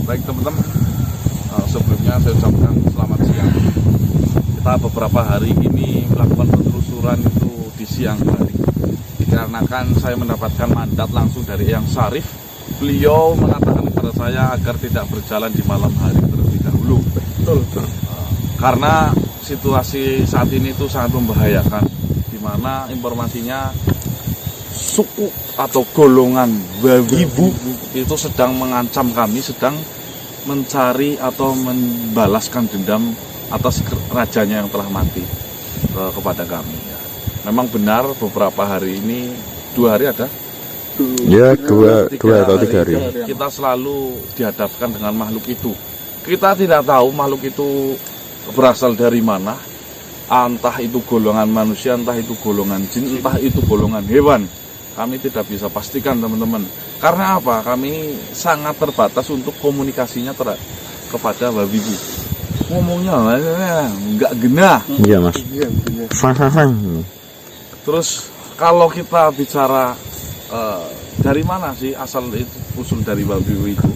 Baik teman-teman, sebelumnya saya ucapkan selamat siang. Kita beberapa hari ini melakukan penelusuran itu di siang hari, dikarenakan saya mendapatkan mandat langsung dari Eyang Syarif. Beliau mengatakan kepada saya agar tidak berjalan di malam hari terlebih dahulu. Betul. Karena situasi saat ini itu sangat membahayakan, di mana informasinya suku atau golongan Wawibu itu sedang mengancam kami, sedang mencari atau membalaskan dendam atas rajanya yang telah mati kepada kami. Memang benar beberapa hari ini, 2 hari ada? Ya, dua atau 3 hari. Kita selalu dihadapkan dengan makhluk itu. Kita tidak tahu makhluk itu berasal dari mana. Entah itu golongan manusia, entah itu golongan jin, entah itu golongan hewan. Kami tidak bisa pastikan teman-teman. Karena apa? Kami sangat terbatas untuk komunikasinya kepada Wawibu. Ngomongnya nggak genah. Iya mas. Terus kalau kita bicara dari mana sih asal usul dari Wawibu itu?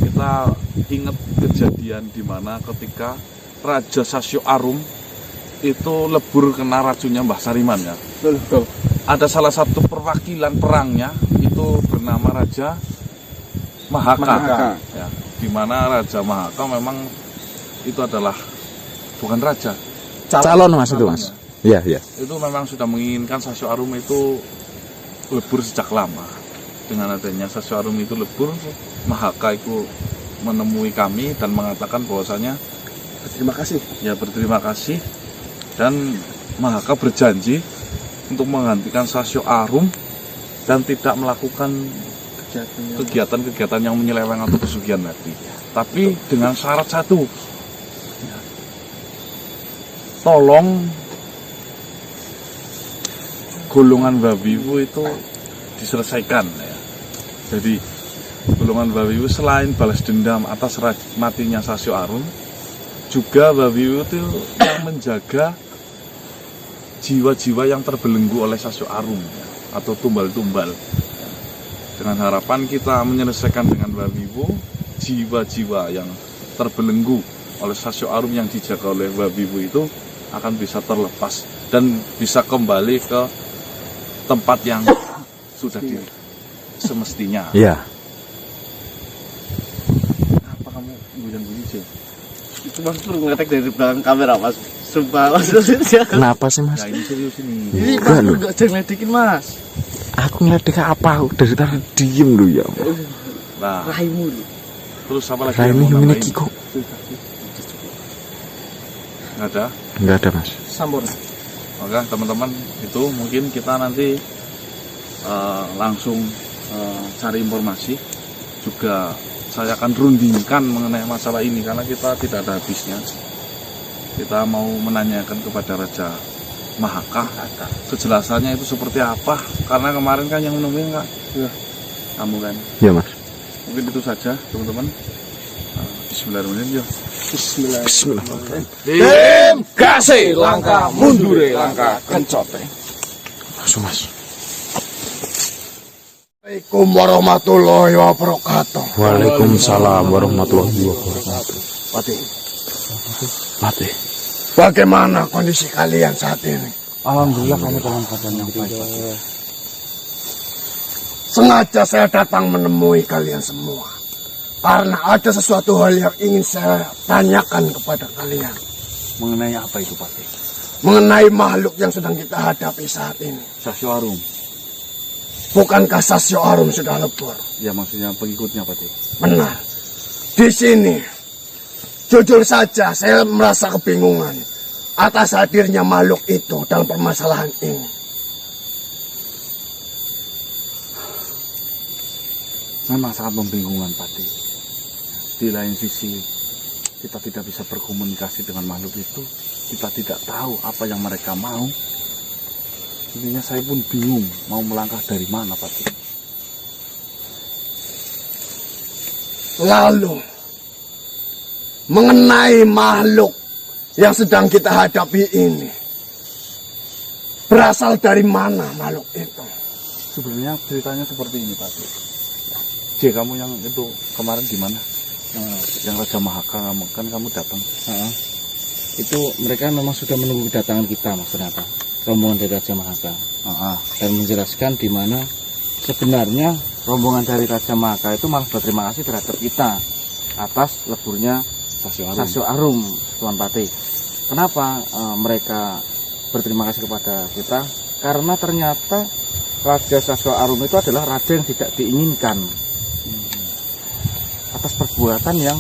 Kita ingat kejadian di mana ketika Raja Sasyo Arum itu lebur kena racunnya Mbah Sariman ya. Betul. Ada salah satu perwakilan perangnya itu bernama Raja Mahaka. Ya, di mana Raja Mahaka memang itu adalah bukan raja, Calon mas itu mas. Iya iya. itu memang sudah menginginkan Sasyo Arum itu lebur sejak lama. Dengan adanya Sasyo Arum itu lebur, Mahaka itu menemui kami dan mengatakan bahwasanya Terima kasih. ya berterima kasih, dan Mahaka berjanji untuk menggantikan Sasyo Arum dan tidak melakukan kegiatan-kegiatan yang menyeleweng atau pesugihan lagi. Tapi dengan syarat satu, tolong golongan Wawibu itu diselesaikan ya. Jadi golongan Wawibu selain balas dendam atas matinya Sasyo Arum, juga Wawibu itu yang menjaga jiwa-jiwa yang terbelenggu oleh Sasyo Arum ya, atau tumbal-tumbal ya. Dengan harapan kita menyelesaikan dengan Wawibu, jiwa-jiwa yang terbelenggu oleh Sasyo Arum yang dijaga oleh Wawibu itu akan bisa terlepas dan bisa kembali ke tempat yang sudah semestinya. Iya. Apa kamu bunyi-bunyi sih? Itu mas tuh ngetek dari belakang kamera mas. Sumpah mas. Kenapa sih mas? Nah ini serius ini. Ini mas lu gak jangan ngeledekin mas. Aku ngeliat apa? Dari tadi diem lu ya. Nah, Rahimu lu. terus apa lagi? Raini yang mau gimana nambahin? kiko? Nggak ada. Enggak ada mas. Sambor. Oke teman-teman, itu mungkin kita nanti langsung cari informasi. Juga saya akan rundingkan mengenai masalah ini karena kita tidak ada habisnya. Kita mau menanyakan kepada Raja Mahaka kejelasannya itu seperti apa, karena kemarin kan yang nemuin kan ya, kamu kan. Iya mas. Mungkin itu saja teman-teman. Bismillahirrahmanirrahim. Bismillahirrahmanirrahim. Tim kasih langkah mundur langkah kencote. Langsung mas. Assalamualaikum warahmatullahi wabarakatuh. Waalaikumsalam warahmatullahi wabarakatuh. Mati. Bagaimana kondisi kalian saat ini? Alhamdulillah kami dalam keadaan yang baik. Sengaja saya datang menemui kalian semua karena ada sesuatu hal yang ingin saya tanyakan kepada kalian. Mengenai apa itu Pak? Mengenai makhluk yang sedang kita hadapi saat ini. Sasyo Arum. Bukankah Sasyo Arum sudah lebur? Ya maksudnya pengikutnya Pak. Benar. Di sini, jujur saja saya merasa kebingungan atas hadirnya makhluk itu dalam permasalahan ini. Memang sangat membingungkan Pak. Di lain sisi, kita tidak bisa berkomunikasi dengan makhluk itu. Kita tidak tahu apa yang mereka mau. Intinya saya pun bingung mau melangkah dari mana Pak. Lalu, mengenai makhluk yang sedang kita hadapi ini, berasal dari mana makhluk itu? Sebenarnya ceritanya seperti ini Pak. J, kamu yang itu kemarin di mana? Yang Raja Mahaka kan kamu datang. Itu mereka memang sudah menunggu kedatangan kita, Mas, ternyata rombongan dari Raja Mahaka. Dan menjelaskan di mana sebenarnya rombongan dari Raja Mahaka itu malah berterima kasih terhadap kita atas leburnya Sasyo Arum, Tuan Patih. Kenapa mereka berterima kasih kepada kita? Karena ternyata Raja Sasyo Arum itu adalah raja yang tidak diinginkan atas perbuatan yang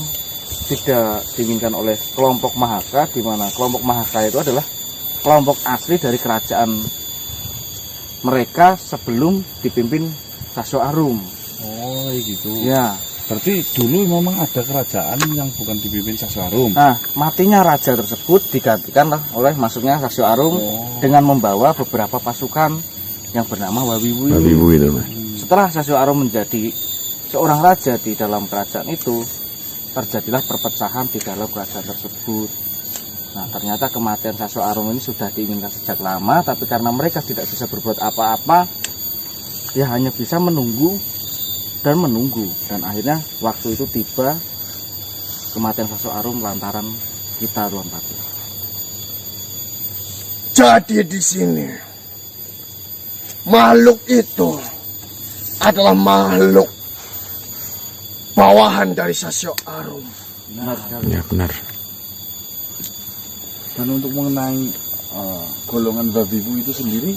tidak diinginkan oleh kelompok Mahaka, di mana kelompok Mahaka itu adalah kelompok asli dari kerajaan mereka sebelum dipimpin Sasyo Arum. Oh, gitu. Ya. Berarti dulu memang ada kerajaan yang bukan dipimpin Sasyo Arum. Nah, matinya raja tersebut digantikan oleh masuknya Sasyo Arum dengan membawa beberapa pasukan yang bernama Wawiwu. Wawiwu itu, Mas. Setelah Sasyo Arum menjadi seorang raja di dalam kerajaan itu, terjadilah perpecahan di dalam kerajaan tersebut. Nah, ternyata kematian Sasyo Arum ini sudah diinginkan sejak lama, tapi karena mereka tidak bisa berbuat apa-apa, ya hanya bisa menunggu dan menunggu. Dan akhirnya waktu itu tiba, kematian Sasyo Arum lantaran kita, Tuan Patih. Jadi di sini makhluk itu adalah makhluk bawahan dari Sasyo Arum. Benar sekali. Ya, benar. Dan untuk mengenai golongan Wawiwu itu sendiri,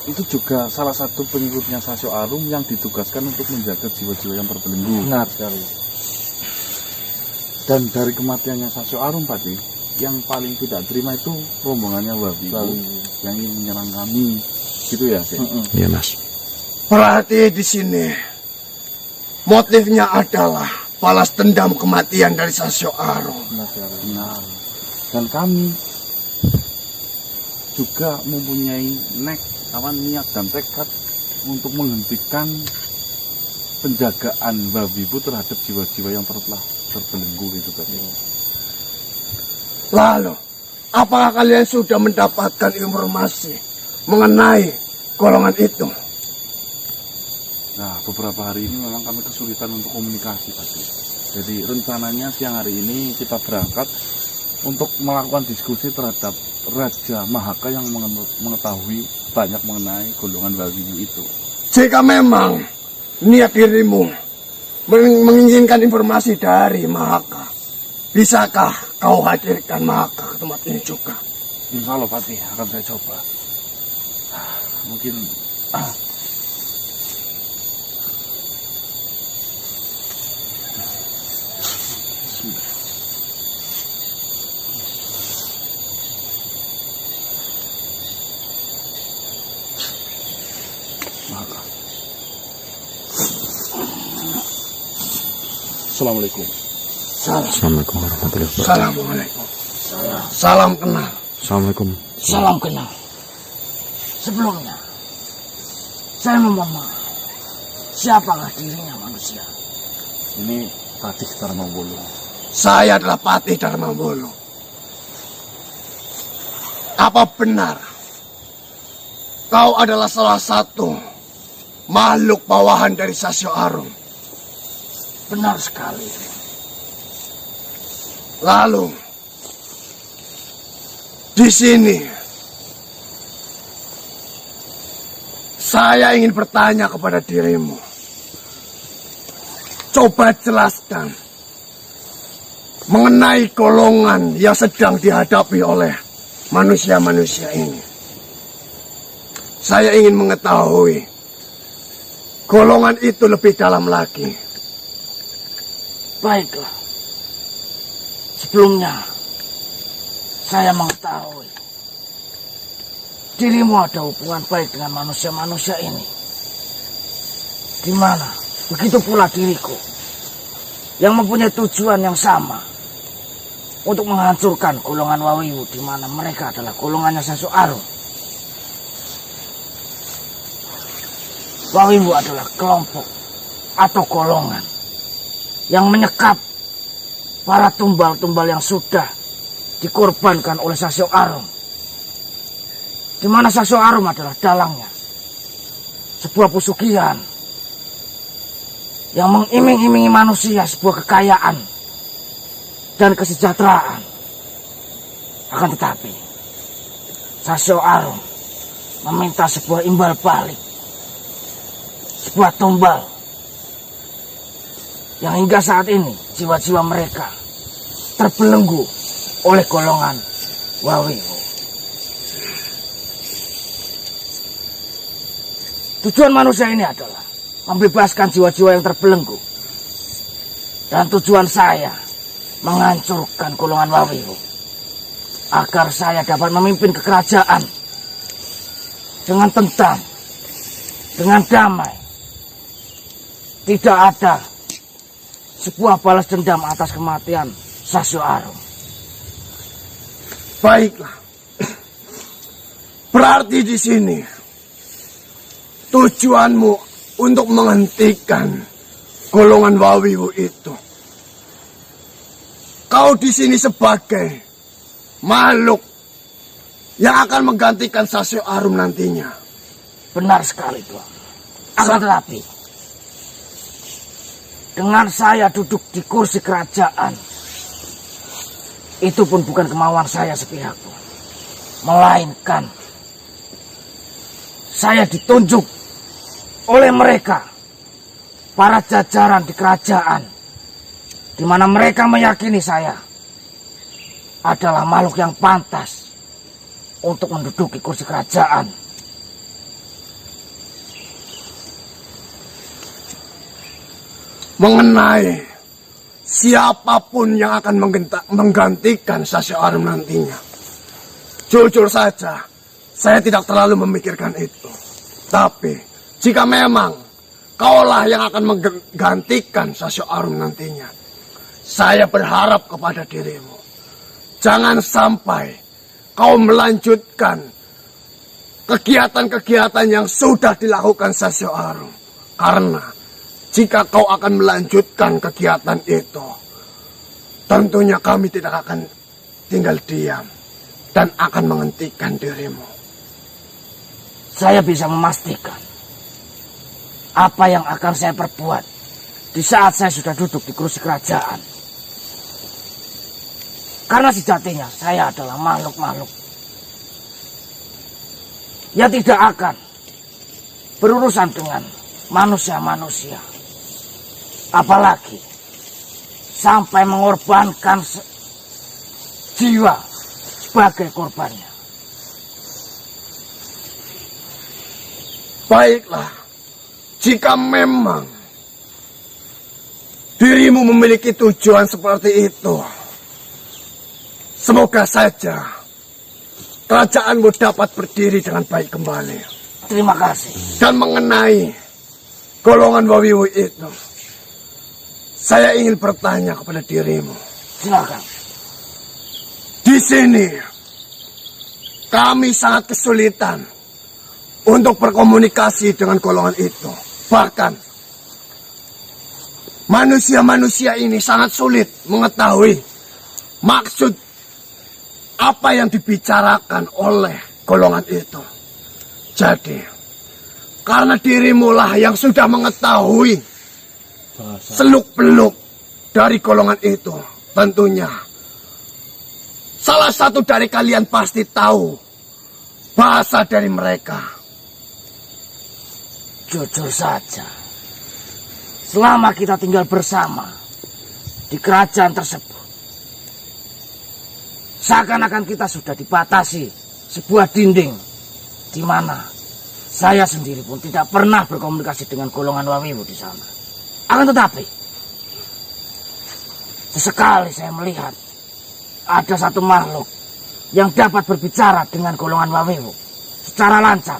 itu juga salah satu pengikutnya Sasyo Arum yang ditugaskan untuk menjaga jiwa-jiwa yang terbelenggu. Benar sekali. Dan dari kematiannya Sasyo Arum, Patih, yang paling tidak terima itu rombongannya Wawiwu yang ingin menyerang kami, gitu ya, Sih? Iya, Mas. Berarti di sini motifnya adalah balas dendam kematian dari Sasyo Arum. Benar. Dan kami juga mempunyai niat dan tekad untuk menghentikan penjagaan Wawiwu terhadap jiwa-jiwa yang telah terbelenggu gitu tadi. Lalu, apakah kalian sudah mendapatkan informasi mengenai golongan itu? Nah, beberapa hari ini memang kami kesulitan untuk komunikasi, Pak. Jadi rencananya siang hari ini kita berangkat untuk melakukan diskusi terhadap Raja Mahaka yang mengetahui banyak mengenai golongan Wawiwu itu. Jika memang niat dirimu menginginkan informasi dari Mahaka, bisakah kau hadirkan Mahaka ke tempat ini juga? Insya Allah, Patih, akan saya coba. Mungkin Assalamualaikum. Assalamualaikum warahmatullahi wabarakatuh. Assalamualaikum. Salam kenal. Assalamualaikum. Salam kenal. Sebelumnya, saya memohon maaf. Siapakah dirinya manusia? Ini Patih Darmawolo. Saya adalah Patih Darmawolo. Apa benar kau adalah salah satu makhluk bawahan dari Sasyo Arum? Benar sekali. Lalu, di sini saya ingin bertanya kepada dirimu. Coba jelaskan mengenai golongan yang sedang dihadapi oleh manusia-manusia ini. Saya ingin mengetahui golongan itu lebih dalam lagi. Baiklah. Sebelumnya, saya mengetahui dirimu ada hubungan baik dengan manusia-manusia ini. Di mana begitu pula diriku yang mempunyai tujuan yang sama untuk menghancurkan golongan Wawiwu, di mana mereka adalah golongannya Sasyo Arum. Wawiwu adalah kelompok atau golongan yang menyekap para tumbal-tumbal yang sudah dikorbankan oleh Sasyo Arum, di mana Sasyo Arum adalah dalangnya, sebuah pesugihan yang mengiming-imingi manusia sebuah kekayaan dan kesejahteraan. Akan tetapi, Sasyo Arum meminta sebuah imbal balik, sebuah tumbal yang hingga saat ini jiwa-jiwa mereka terbelenggu oleh golongan Wawiwu. Tujuan manusia ini adalah membebaskan jiwa-jiwa yang terbelenggu. Dan tujuan saya menghancurkan golongan Wawiwu agar saya dapat memimpin kekerajaan dengan tentram, dengan damai. Tidak ada sebuah balas dendam atas kematian Sasyo Arum. Baiklah. Berarti di sini tujuanmu untuk menghentikan golongan Wawiwu itu. Kau di sini sebagai makhluk yang akan menggantikan Sasyo Arum nantinya. Benar sekali, Tuan. Akan tetapi, dengan saya duduk di kursi kerajaan, itu pun bukan kemauan saya sepihak, Tuan. Melainkan saya ditunjuk oleh mereka, para jajaran di kerajaan, di mana mereka meyakini saya adalah makhluk yang pantas untuk menduduki kursi kerajaan. Mengenai siapapun yang akan menggantikan Sasyo Arum nantinya, jujur saja, saya tidak terlalu memikirkan itu. Tapi jika memang kaulah yang akan menggantikan Sasyo Arum nantinya, saya berharap kepada dirimu, jangan sampai kau melanjutkan kegiatan-kegiatan yang sudah dilakukan Sasyo Arum. Karena jika kau akan melanjutkan kegiatan itu, tentunya kami tidak akan tinggal diam dan akan menghentikan dirimu. Saya bisa memastikan apa yang akan saya perbuat di saat saya sudah duduk di kursi kerajaan. Karena sejatinya saya adalah makhluk-makhluk yang tidak akan berurusan dengan manusia-manusia. Apalagi sampai mengorbankan jiwa sebagai korbannya. Baiklah, jika memang dirimu memiliki tujuan seperti itu, semoga saja kerajaanmu dapat berdiri dengan baik kembali. Terima kasih. Dan mengenai golongan Wawiwu itu, saya ingin bertanya kepada dirimu. Silakan. Di sini kami sangat kesulitan untuk berkomunikasi dengan golongan itu. Bahkan manusia-manusia ini sangat sulit mengetahui maksud apa yang dibicarakan oleh golongan itu. Jadi, karena dirimulah yang sudah mengetahui seluk-beluk dari golongan itu, tentunya salah satu dari kalian pasti tahu bahasa dari mereka. Jujur saja, selama kita tinggal bersama di kerajaan tersebut, seakan-akan kita sudah dibatasi sebuah dinding di mana saya sendiri pun tidak pernah berkomunikasi dengan golongan Wawiwu di sana. Akan tetapi, sesekali saya melihat ada satu makhluk yang dapat berbicara dengan golongan Wawiwu secara lancar.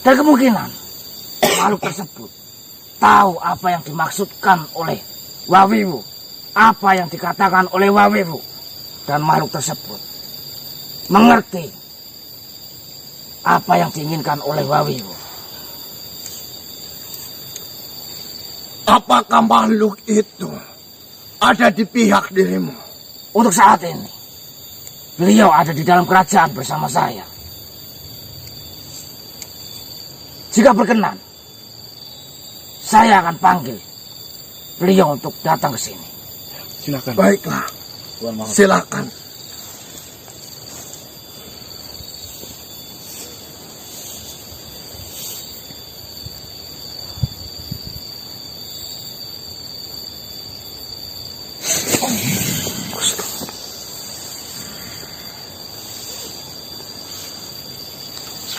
Dan kemungkinan makhluk tersebut tahu apa yang dimaksudkan oleh Wawiwu, apa yang dikatakan oleh Wawiwu, dan makhluk tersebut mengerti apa yang diinginkan oleh Wawiwu. Apakah makhluk itu ada di pihak dirimu? Untuk saat ini, beliau ada di dalam kerajaan bersama saya. Jika berkenan, saya akan panggil beliau untuk datang ke sini. Silakan. Baiklah, Tuan Mahkota. silakan.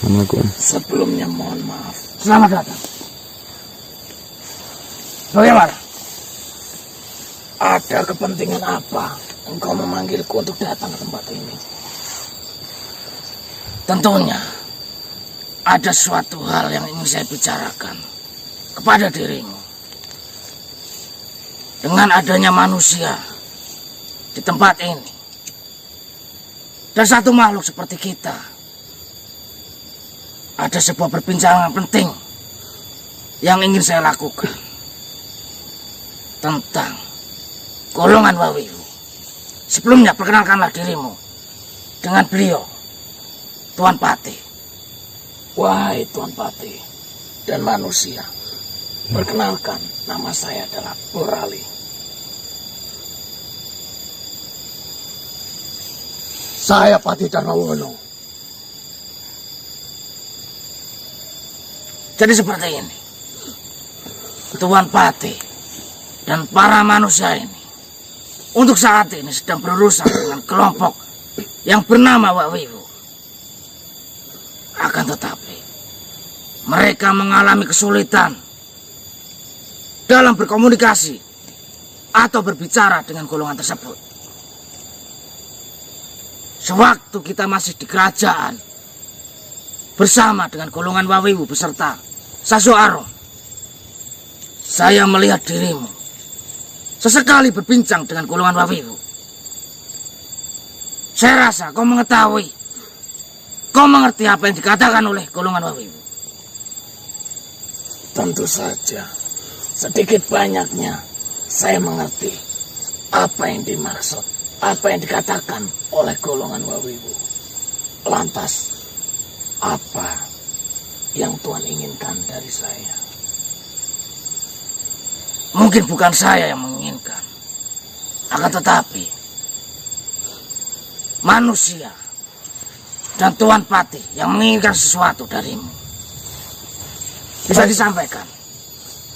Assalamualaikum. Sebelumnya mohon maaf. Selamat datang. Bagaimana? Ada kepentingan apa engkau memanggilku untuk datang ke tempat ini? Tentunya ada suatu hal yang ingin saya bicarakan kepada dirimu. Dengan adanya manusia di tempat ini dan satu makhluk seperti kita, ada sebuah perbincangan penting yang ingin saya lakukan tentang golongan Wawiwu. Sebelumnya perkenalkanlah dirimu dengan beliau, Tuan Patih. Wahai Tuan Patih dan manusia, perkenalkan, nama saya adalah Borali. Saya Patih Darmawono. Jadi seperti ini, Tuan Patih dan para manusia ini untuk saat ini sedang berurusan dengan kelompok yang bernama Wawiwu. Akan tetapi mereka mengalami kesulitan dalam berkomunikasi atau berbicara dengan golongan tersebut. Sewaktu kita masih di kerajaan bersama dengan golongan Wawiwu beserta Sasyo Arum, saya melihat dirimu sesekali berbincang dengan golongan Wawiwu. Saya rasa kau mengetahui, kau mengerti apa yang dikatakan oleh golongan Wawiwu. Tentu saja, sedikit banyaknya saya mengerti apa yang dimaksud, apa yang dikatakan oleh golongan Wawiwu. Lantas, apa yang Tuhan inginkan dari saya? Mungkin bukan saya yang menginginkan, akan tetapi manusia dan Tuan Patih yang menginginkan sesuatu darimu. Bisa disampaikan?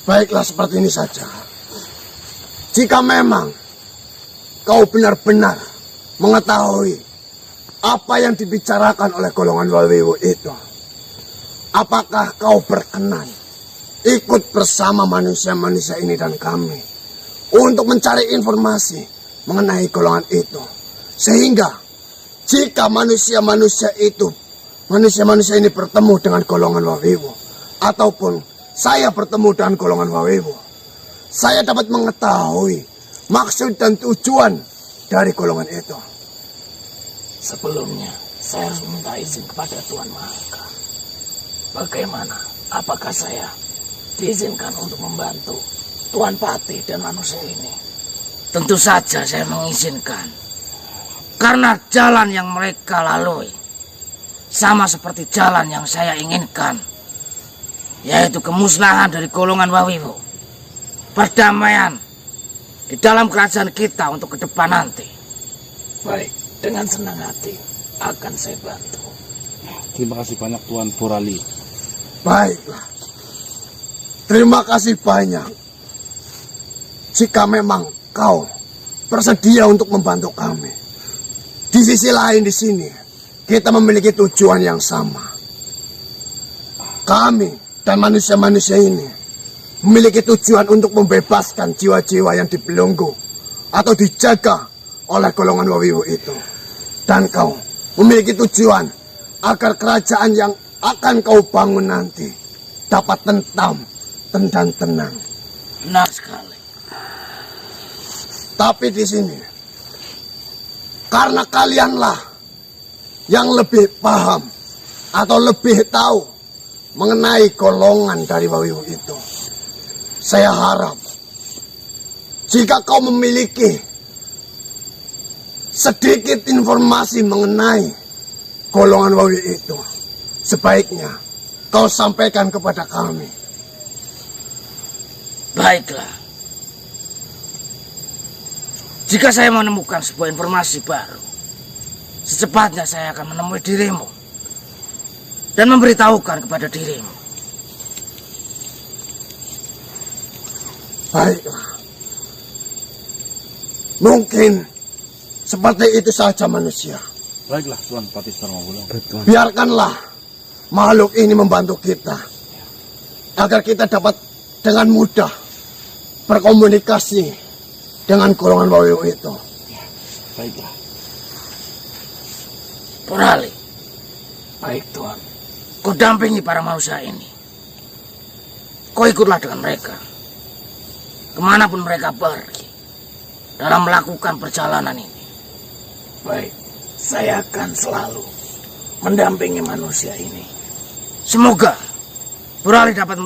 Baiklah, seperti ini saja. Jika memang kau benar-benar mengetahui apa yang dibicarakan oleh golongan Wawiwu itu, apakah kau berkenan ikut bersama manusia-manusia ini dan kami untuk mencari informasi mengenai golongan itu? Sehingga jika manusia-manusia ini bertemu dengan golongan Wawiwu, ataupun saya bertemu dengan golongan Wawiwu, saya dapat mengetahui maksud dan tujuan dari golongan itu. Sebelumnya, saya harus minta izin kepada Tuan Mahaka. Bagaimana? Apakah saya diizinkan untuk membantu Tuan Patih dan manusia ini? Tentu saja saya mengizinkan. Karena jalan yang mereka lalui sama seperti jalan yang saya inginkan, yaitu kemusnahan dari golongan Wawiwu, perdamaian di dalam kerajaan kita untuk ke depan nanti. Baik, dengan senang hati akan saya bantu. Terima kasih banyak Tuan Borali. Baiklah, terima kasih banyak. Jika memang kau bersedia untuk membantu kami, di sisi lain di sini kita memiliki tujuan yang sama. Kami dan manusia-manusia ini memiliki tujuan untuk membebaskan jiwa-jiwa yang dibelenggu atau dijaga oleh golongan Wawiwu itu. Dan kau memiliki tujuan agar kerajaan yang akan kau bangun nanti dapat tenang dan tenang. Benar sekali. Tapi di sini, karena kalianlah yang lebih paham atau lebih tahu mengenai golongan dari Wawiwu itu, saya harap jika kau memiliki sedikit informasi mengenai golongan Wawiwu itu, sebaiknya kau sampaikan kepada kami. Baiklah. Jika saya menemukan sebuah informasi baru, secepatnya saya akan menemui dirimu dan memberitahukan kepada dirimu. Baiklah. Mungkin seperti itu saja manusia. Baiklah Tuan Patih Darmawulo. Biarkanlah makhluk ini membantu kita agar kita dapat dengan mudah berkomunikasi dengan golongan Wawiwu itu. Baiklah. Purali, Baik Tuan. kau dampingi para manusia ini. Kau ikutlah dengan mereka kemanapun mereka pergi dalam melakukan perjalanan ini. Baik. Saya akan selalu mendampingi manusia ini. Semoga Purali dapat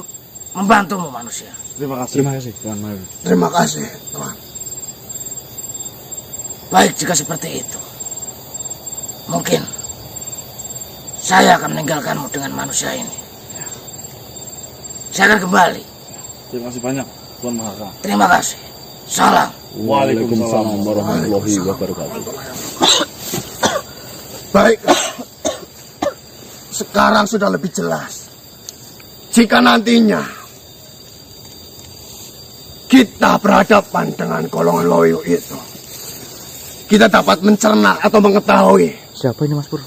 membantumu manusia. Terima kasih Tuan Mawi. Terima kasih Tuan. Baik jika seperti itu. Mungkin saya akan meninggalkanmu dengan manusia ini. Saya akan kembali. Terima kasih banyak Tuan Mahaka. Terima kasih. Salam. Waalaikumsalam warahmatullahi wabarakatuh. Baik. Sekarang sudah lebih jelas. Jika nantinya kita berhadapan dengan golongan Wawiwu itu, kita dapat mencerna atau mengetahui Siapa ini Mas Pur?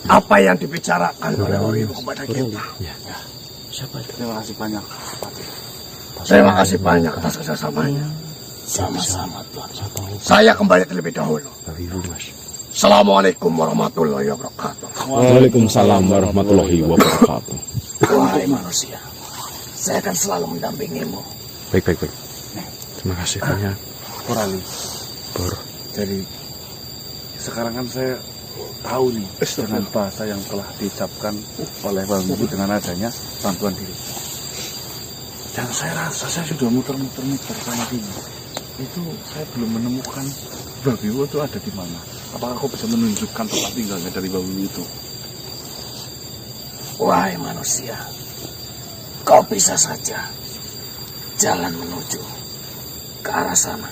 apa yang dibicarakan oleh Wawiwu kepada kita. Siapa itu? Terima kasih banyak. Terima kasih banyak atas kerjasamanya. Sama-sama Tuan. Saya kembali terlebih dahulu. Wawiwu Mas. Assalamualaikum warahmatullahi wabarakatuh. Waalaikumsalam warahmatullahi wabarakatuh. Wahai manusia, saya akan selalu mendampingimu. Baik. Terima kasih banyak. Purali. Pur. Jadi sekarang kan saya tahu nih dengan bahasa yang telah diucapkan oleh Wawiwu dengan adanya bantuan diri. Dan saya rasa saya sudah muter-muter sana sini. Itu saya belum menemukan Wawiwu itu ada di mana. Apakah kau bisa menunjukkan tempat tinggalnya dari Wawiwu itu? Wahai manusia, kau bisa saja jalan menuju ke arah sana.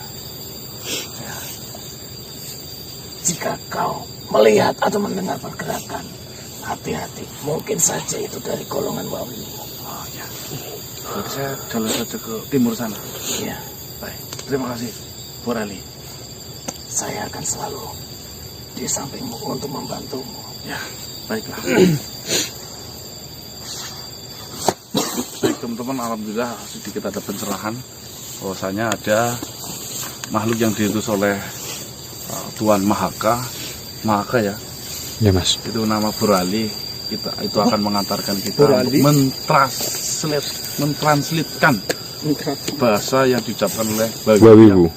Jika kau melihat atau mendengar pergerakan, hati-hati. Mungkin saja itu dari golongan Wawiwu. Oh ya. Jadi saya jalan saja ke timur sana. Ya, Baik. Terima kasih, Purali. saya akan selalu di sampingmu untuk membantumu. Ya, baiklah. Baik teman-teman, alhamdulillah sedikit ada pencerahan bahwasanya ada makhluk yang diutus oleh Tuan Mahaka ya, Ya Mas. itu nama Purali. Itu akan mengantarkan kita untuk mentranslitkan bahasa yang diucapkan oleh Wawiwu.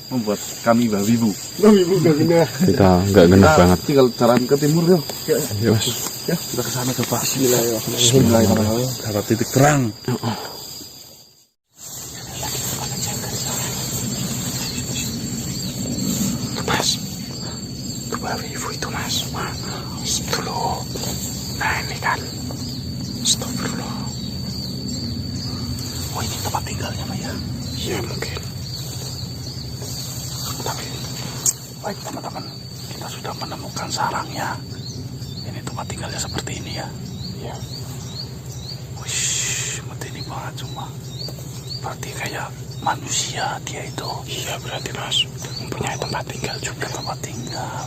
membuat kami Wawiwu. Kita nggak genah banget. Tinggal jalan ke timur yuk. Ya Mas. Ya, kita ke sana coba. Bismillahirrahmanirrahim. Dapat titik terang. Mas. Itu Wawiwu itu Mas. Dulu. Nah ini kan. Astagfirullah. Oh, ini tempat tinggalnya Pak ya? Ya mungkin. Tapi baik teman-teman, kita sudah menemukan sarangnya. Ini tempat tinggalnya seperti ini ya. Ya. Wih, ini banget cuma. Berarti kayak manusia dia itu. Iya berarti Mas. Mempunyai tempat tinggal juga. Tempat tinggal.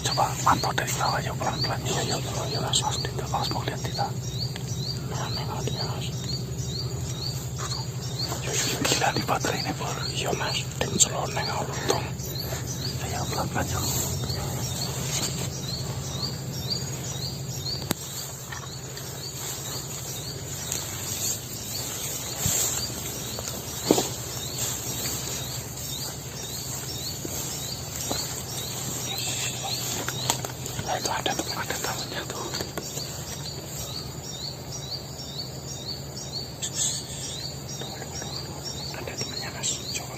Coba mantau dari bawah ya pelan-pelan. Iya Mas. Mas mau lihat kita. Nengok dia Mas. Gila nih baterai ini Pur. Iya Mas. Dan celon nengok lutung. Ayo pelan-pelan yuk. Itu ada tamunya tuh. Ada temannya Mas. Coba.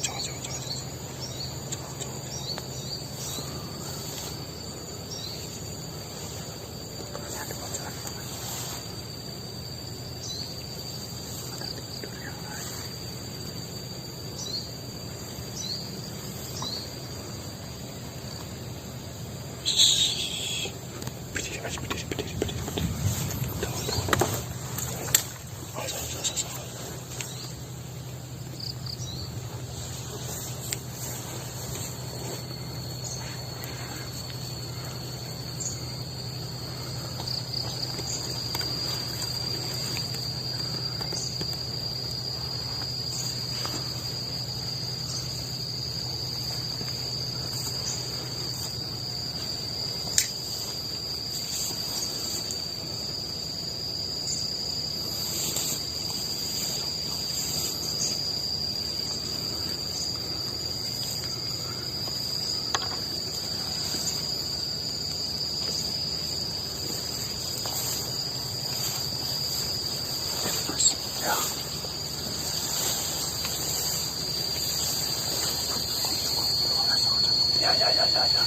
ya.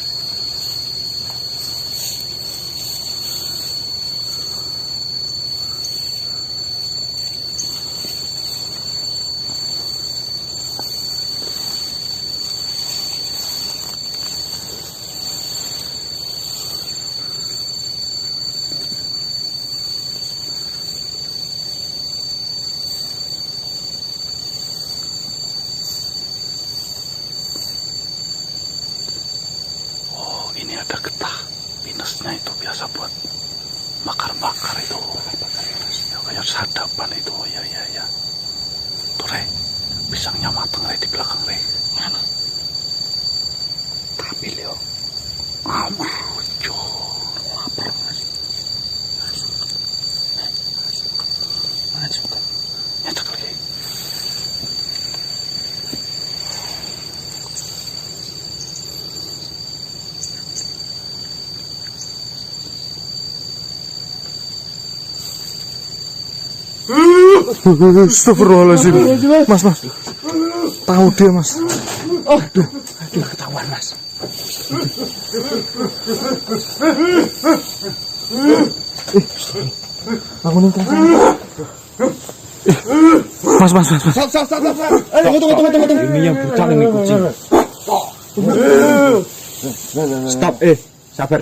Ini ada getah minusnya itu biasa buat bakar-bakar itu ya, kayak sadapan itu. Ya tuh Re, pisangnya mateng Re di belakang Re. Mana? Tapi Leo lucu lapar Mas. Mana juga nyetak lagi. Astagfirullahaladzim. Mas. Tahu dia, Mas. Aduh, ketahuan Mas. Bangunin kan. Mas. Tunggu. Ini yang bucak ini kucing. Stop. Sabar.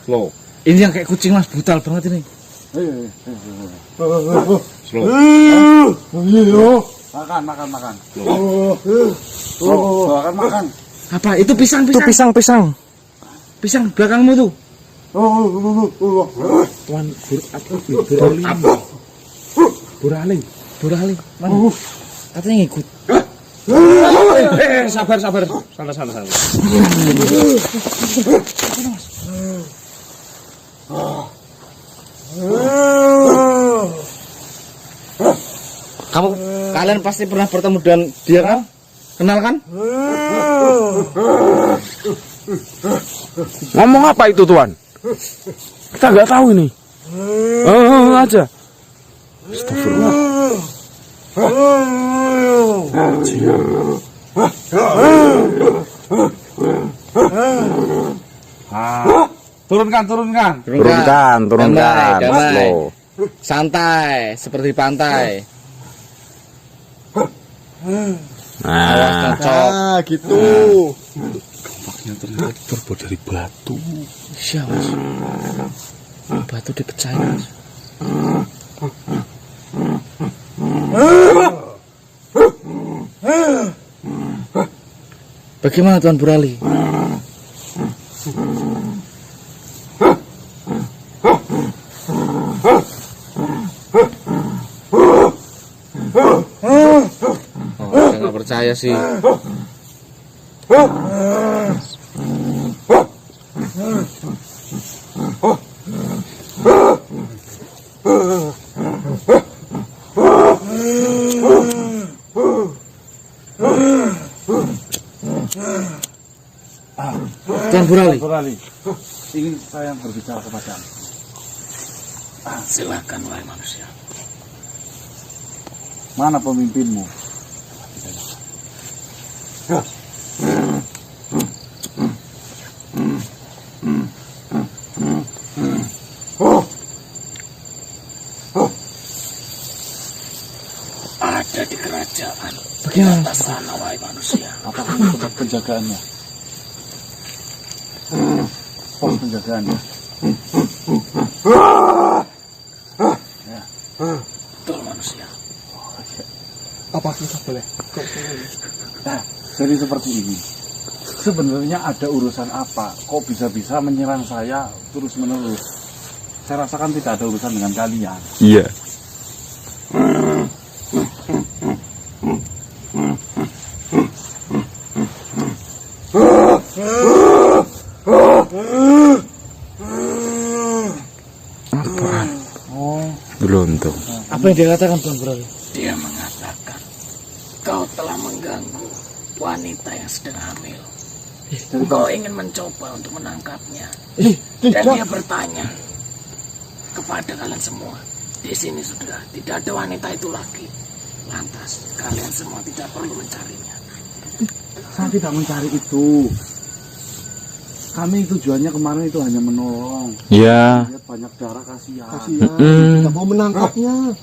Slow. Ini yang kayak kucing Mas, brutal banget ini. Slow. Makan. Slow, akan makan. Apa? Itu pisang. Itu pisang. Pisang belakangmu tuh. Tuan Buraling. Mana? Katanya ngikut. Sabar. Sana. Kalian pasti pernah bertemu dengan dia kan? Kenal kan? Ngomong apa itu, Tuan? Kita nggak tahu ini. Aja. Astagfirullah. Turunkan. Turunkan. Damai. Slow. Santai, seperti pantai. Nah, gitu. Gempaknya ternyata terbuat dari batu. Iya Mas. Batu dipecahin Mas. Bagaimana Tuan Burali? Saya nggak percaya sih. Tuan Burali, ingin saya berbicara kepadamu. silakan wahai manusia. Mana pemimpinmu? Ada di kerajaan. bagaimana? Atas sana wahai manusia. Apakah tempat penjagaannya? Pos penjagaannya. Betul manusia. Apa kita boleh? Nah, jadi seperti ini. Sebenarnya ada urusan apa? Kok bisa-bisa menyerang saya terus-menerus? Saya rasakan tidak ada urusan dengan kalian. Iya. Beruntung. Apa yang dia katakan Tuan Burali? Dia mengatakan kau telah mengganggu wanita yang sedang hamil. Kau ingin mencoba untuk menangkapnya. Dan dia bertanya kepada kalian semua, di sini sudah tidak ada wanita itu lagi. Lantas kalian semua tidak perlu mencarinya. Saya tidak mencari itu. Kami tujuannya kemarin itu hanya menolong. Ya. Lihat banyak darah, kasihan. Kasihan, kita mau menangkapnya.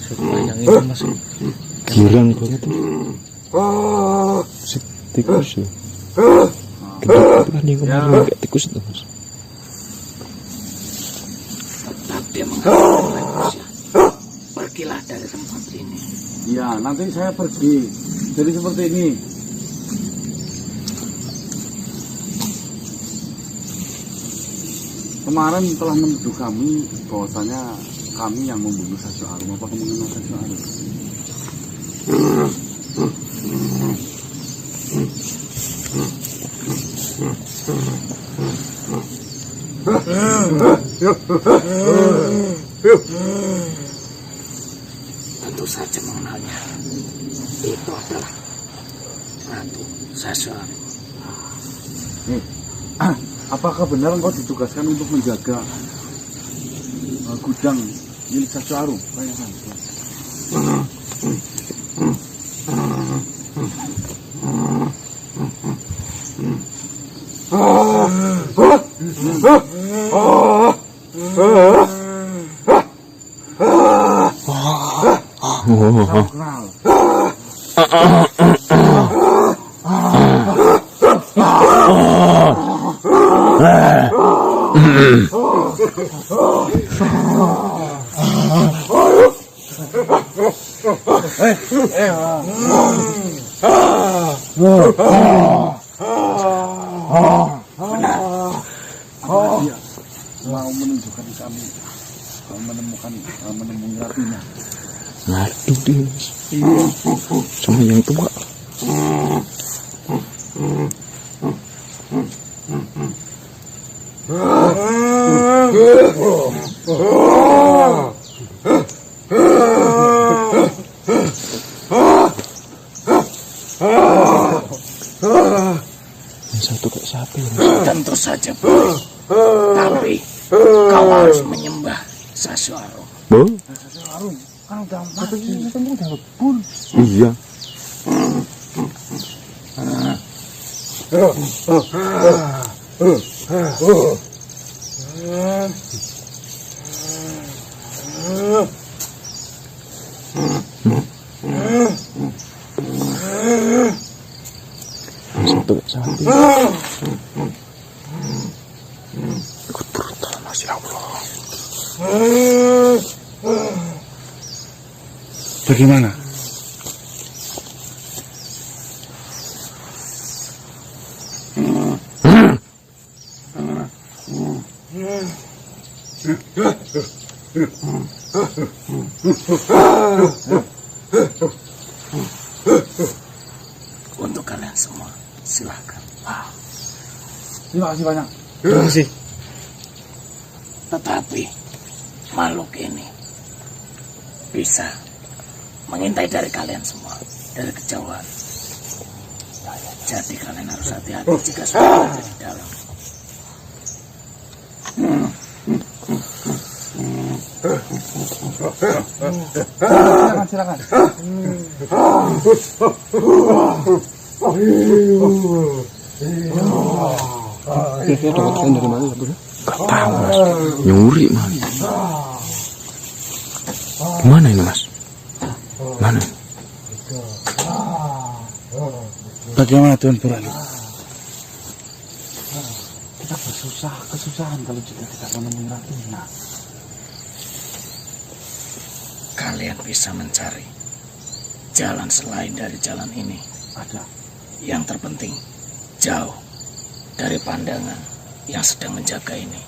Sepanjang ini masih Girang banget. Si tikus ya. Gede itu kan yang kemarin kayak tikus itu mas. Tetap dia mengatakan manusia. Pergilah dari tempat ini. Iya, nanti saya pergi. Jadi seperti ini. Kemarin telah menuduh kami bahwasanya kami yang membunuh Sasyo Arum. Apa kamu mengenal Sasyo Arum? Tentu saja mengenalnya. Itu adalah Ratu Sasyoan. Apakah benar engkau ditugaskan untuk menjaga gudang milik Sasyo Arum? Tanyakan. Salam kenal. Dia mau menunjukkan kami menemui ratunya. Ngadu dia mas. Sama yang tua. Yang satu kayak siapa ya mas? Tentu saja boleh. Tapi kau harus menyembah Sasyo Arum. Oh? Kan udah mati. Iya. Yang satu kayak siapa ya? Ikut brutal mas ya Allah. Bagaimana? Untuk kalian semua, silakan. Terima kasih banyak. terima kasih. Tetapi makhluk ini bisa mengintai dari kalian semua dari kejauhan. Jadi kalian harus hati-hati jika sudah ada di dalam. Silakan. Gak tahu mas. Nyuri mas. Gimana ini mas? Mana? Bagaimana Tuan Purali? Kita kesusahan kalau jika kita menemui ratunya. Kalian bisa mencari jalan selain dari jalan ini. Ada. Yang terpenting, jauh dari pandangan yang sedang menjaga ini.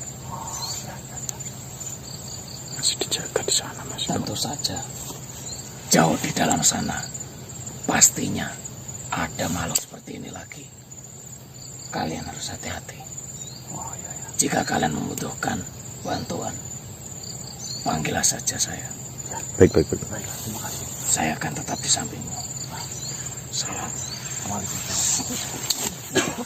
Masih dijaga di sana mas. Tentu saja, jauh di dalam sana, pastinya ada makhluk seperti ini lagi. Kalian harus hati-hati. Jika kalian membutuhkan bantuan, panggillah saja saya. Baik. Terima kasih. Saya akan tetap di sampingmu. Salam. Waalaikumsalam.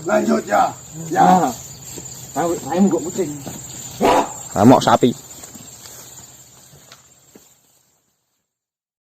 Lanjut ya. Ya. Ramok sapi.